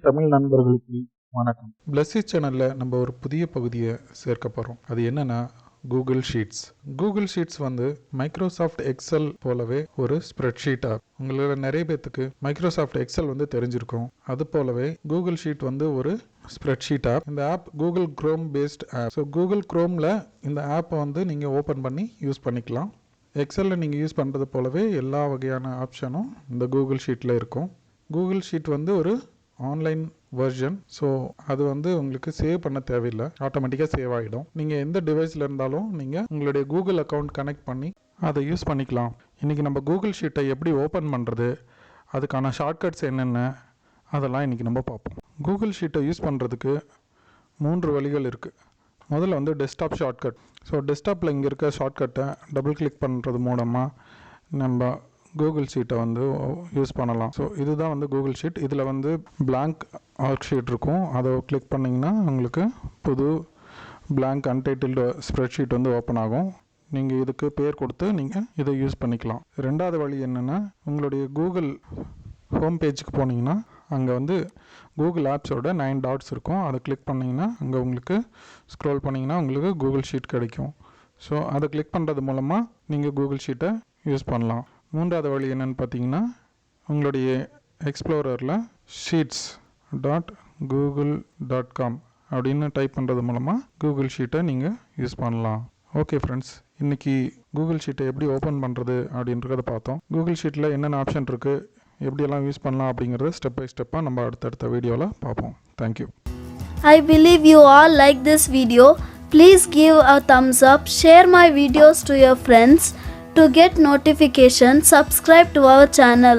தமிழ் நண்பர்களுக்கு வணக்கம். Blessy சேனல்ல நம்ம ஒரு புதிய பகுதியை சேர்க்க போறோம். அது என்னன்னா கூகுள் ஷீட்ஸ். கூகுள் ஷீட்ஸ் வந்து மைக்ரோசாஃப்ட் எக்ஸல் போலவே ஒரு ஸ்ப்ரெட்ஷீட் ஆப். உங்களோட நிறைய பேத்துக்கு மைக்ரோசாஃப்ட் எக்ஸல் வந்து தெரிஞ்சிருக்கும். அது போலவே கூகுள் ஷீட் வந்து ஒரு ஸ்ப்ரெட்ஷீட் ஆப். இந்த app Google Chrome based app. So Google குரோமில் இந்த ஆப்பை வந்து நீங்கள் ஓப்பன் பண்ணி யூஸ் பண்ணிக்கலாம். எக்ஸலில் நீங்கள் யூஸ் பண்ணுறது போலவே எல்லா வகையான ஆப்ஷனும் இந்த கூகுள் ஷீட்டில் இருக்கும். கூகுள் ஷீட் வந்து ஒரு ஆன்லைன் வெர்ஷன். ஸோ அது வந்து உங்களுக்கு சேவ் பண்ண தேவையில்லை, ஆட்டோமேட்டிக்காக சேவ் ஆகிடும். நீங்கள் எந்த டிவைஸில் இருந்தாலும் நீங்கள் உங்களுடைய கூகுள் அக்கௌண்ட் கனெக்ட் பண்ணி அதை யூஸ் பண்ணிக்கலாம். இன்றைக்கி நம்ம கூகுள் ஷீட்டை எப்படி ஓப்பன் பண்ணுறது, அதுக்கான ஷார்ட்கட்ஸ் என்னென்ன, அதெல்லாம் இன்றைக்கி நம்ம பார்ப்போம். கூகுள் ஷீட்டை யூஸ் பண்ணுறதுக்கு 3 வழிகள் இருக்குது. முதல்ல வந்து டெஸ்க்டாப் ஷார்ட்கட். ஸோ டெஸ்க்டாப்பில் இங்கே இருக்க ஷார்ட்கட்டை டபுள் கிளிக் பண்ணுறது மூலமாக நம்ம கூகுள் ஷீட்டை வந்து யூஸ் பண்ணலாம். ஸோ இதுதான் வந்து கூகுள் ஷீட். இதில் வந்து பிளாங்க் ஒர்க் ஷீட் இருக்கும். அதை கிளிக் பண்ணிங்கன்னா உங்களுக்கு புது பிளாங்க் அன்டைட்டில்டு ஸ்ப்ரெட்ஷீட் வந்து ஓப்பன் ஆகும். நீங்கள் இதுக்கு பேர் கொடுத்து நீங்கள் இதை யூஸ் பண்ணிக்கலாம். ரெண்டாவது வழி என்னென்னா, உங்களுடைய கூகுள் ஹோம் பேஜுக்கு போனீங்கன்னா அங்கே வந்து கூகுள் ஆப்ஸோட 9 டாட்ஸ் இருக்கும். அதை கிளிக் பண்ணிங்கன்னா அங்கே உங்களுக்கு ஸ்க்ரோல் பண்ணிங்கன்னா உங்களுக்கு கூகுள் ஷீட் கிடைக்கும். ஸோ அதை கிளிக் பண்ணுறது மூலமாக நீங்கள் கூகுள் ஷீட்டை யூஸ் பண்ணலாம். மூன்றாவது வழி என்னென்னு பார்த்தீங்கன்னா, உங்களுடைய எக்ஸ்ப்ளோரரில் sheets.google.com அப்படின்னு டைப் பண்ணுறது மூலமாக கூகுள் ஷீட்டை நீங்கள் யூஸ் பண்ணலாம். ஓகே ஃப்ரெண்ட்ஸ், இன்றைக்கி கூகுள் ஷீட்டை எப்படி ஓப்பன் பண்ணுறது அப்படின்றத பார்த்தோம். கூகுள் ஷீட்டில் என்னென்ன ஆப்ஷன் இருக்குது, எப்படியெல்லாம் யூஸ் பண்ணலாம் அப்படிங்கிறத ஸ்டெப் பை ஸ்டெப்பாக நம்ம அடுத்தடுத்த வீடியோவில் பார்ப்போம். Thank you. I believe you all like this video. Please give a thumbs up, share my videos to your friends. To get notifications, subscribe to our channel.